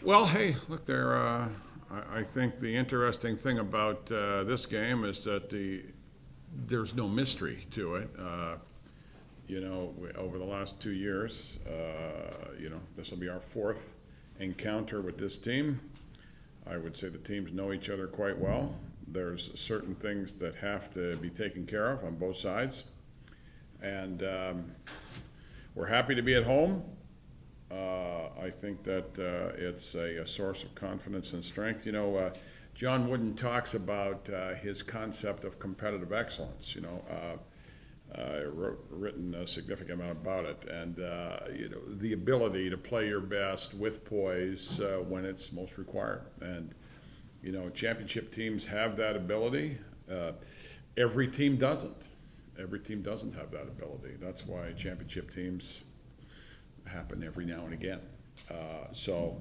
Well, hey, look there. I think the interesting thing about this game is that there's no mystery to it. Over the last 2 years, this will be our fourth encounter with this team. I would say the teams know each other quite well. There's certain things that have to be taken care of on both sides, and we're happy to be at home. I think that it's a source of confidence and strength. John Wooden talks about his concept of competitive excellence. Written a significant amount about it, and the ability to play your best with poise when it's most required. And championship teams have that ability. Every team doesn't. Every team doesn't have that ability. That's why championship teams happen every now and again. So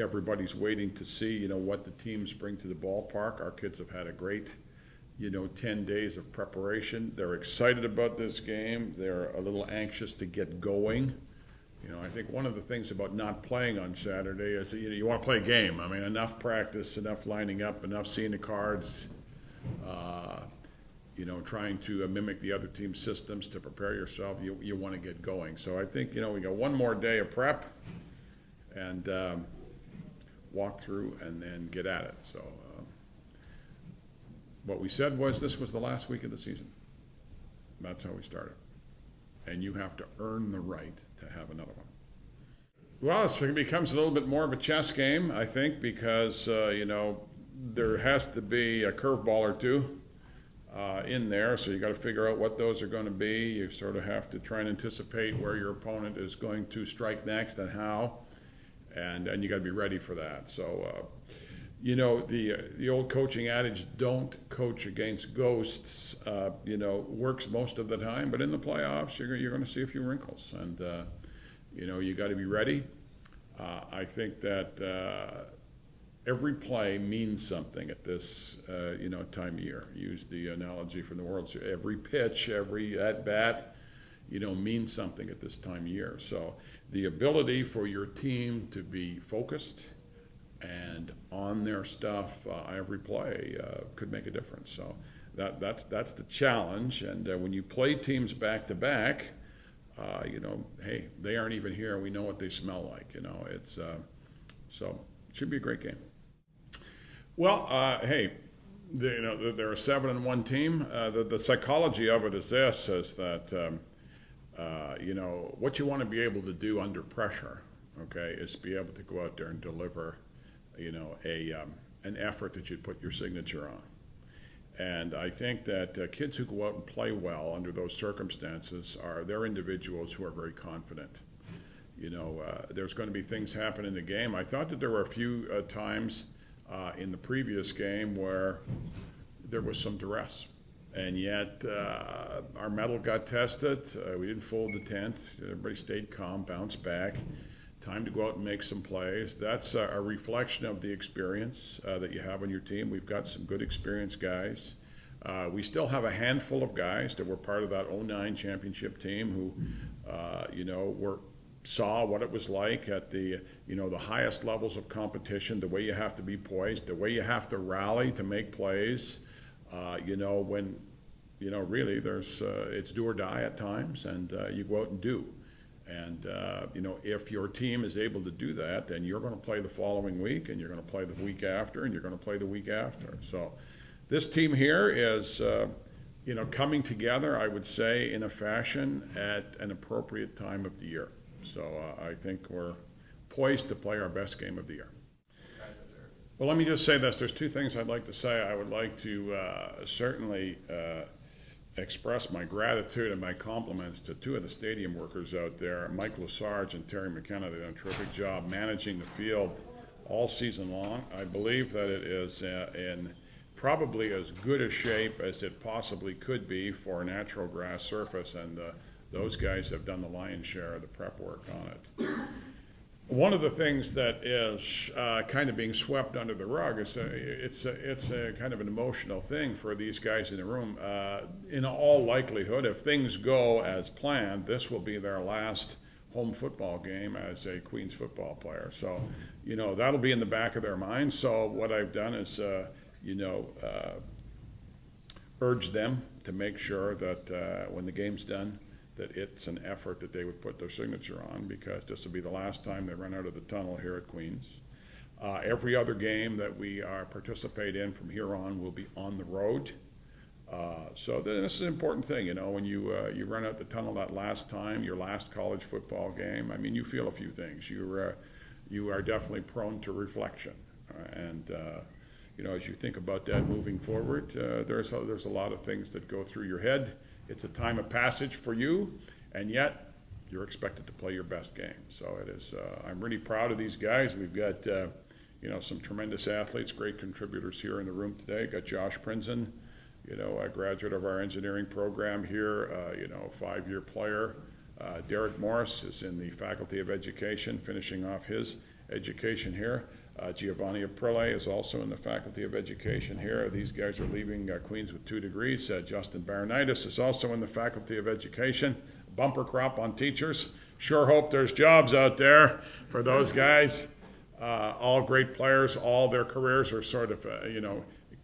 everybody's waiting to see, what the teams bring to the ballpark. Our kids have had a great, 10 days of preparation. They're excited about this game. They're a little anxious to get going. I think one of the things about not playing on Saturday is that, you want to play a game. I mean, enough practice, enough lining up, enough seeing the cards, trying to mimic the other team's systems to prepare yourself. You want to get going. So I think, we got one more day of prep and walk through and then get at it. So what we said was this was the last week of the season. That's how we started. And you have to earn the right to have another one. Well, it becomes a little bit more of a chess game, I think, because, there has to be a curveball or two in there, so you got to figure out what those are going to be. You sort of have to try and anticipate where your opponent is going to strike next and how, and you got to be ready for that. So, the old coaching adage, "Don't coach against ghosts," works most of the time, but in the playoffs, you're going to see a few wrinkles, and you got to be ready. I think that every play means something at this, time of year. Use the analogy from the World Series. Every pitch, every at bat, means something at this time of year. So the ability for your team to be focused and on their stuff every play could make a difference. So that's the challenge. And when you play teams back to back, hey, they aren't even here. We know what they smell like. It's so it should be a great game. Well, hey, they're a 7-1 team. The psychology of it is this: is that what you want to be able to do under pressure, okay, is to be able to go out there and deliver, an effort that you'd put your signature on. And I think that kids who go out and play well under those circumstances they're individuals who are very confident. There's going to be things happen in the game. I thought that there were a few times in the previous game where there was some duress. And yet our mettle got tested. We didn't fold the tent. Everybody stayed calm, bounced back. Time to go out and make some plays. That's a reflection of the experience that you have on your team. We've got some good experienced guys. We still have a handful of guys that were part of that '09 championship team who, saw what it was like at the highest levels of competition, the way you have to be poised, the way you have to rally to make plays, when, really it's do or die at times, and you go out and do. And, if your team is able to do that, then you're going to play the following week, and you're going to play the week after, and you're going to play the week after. So this team here is, coming together, I would say, in a fashion at an appropriate time of the year. So I think we're poised to play our best game of the year. Well, let me just say this. There's two things I'd like to say. I would like to certainly express my gratitude and my compliments to two of the stadium workers out there, Mike Lesarge and Terry McKenna. They've done a terrific job managing the field all season long. I believe that it is in probably as good a shape as it possibly could be for a natural grass surface, and those guys have done the lion's share of the prep work on it. One of the things that is kind of being swept under the rug is it's a kind of an emotional thing for these guys in the room. In all likelihood, if things go as planned, this will be their last home football game as a Queens football player. So, that'll be in the back of their minds. So what I've done is, urge them to make sure that when the game's done, that it's an effort that they would put their signature on, because this will be the last time they run out of the tunnel here at Queens. Every other game that we participate in from here on will be on the road. So this is an important thing, when you run out the tunnel that last time, your last college football game. I mean, you feel a few things. You are definitely prone to reflection, and as you think about that moving forward, there's a lot of things that go through your head. It's a time of passage for you, and yet you're expected to play your best game. So it is. I'm really proud of these guys. We've got some tremendous athletes, great contributors here in the room today. Got Josh Prinzen, a graduate of our engineering program here, 5-year player. Derek Morris is in the Faculty of Education, finishing off his education here. Giovanni Aprile is also in the Faculty of Education here. These guys are leaving Queens with 2 degrees. Justin Baronitis is also in the Faculty of Education. Bumper crop on teachers. Sure hope there's jobs out there for those guys. All great players. All their careers are sort of,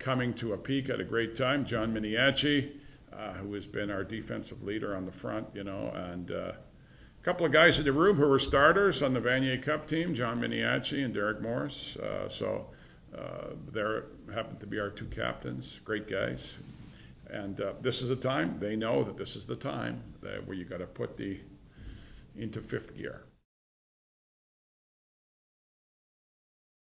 coming to a peak at a great time. John Miniacci, who has been our defensive leader on the front, and a couple of guys in the room who were starters on the Vanier Cup team, John Miniacci and Derek Morris. So they happen to be our 2 captains, great guys. And this is a time, they know that this is the time where you got to put into 5th gear.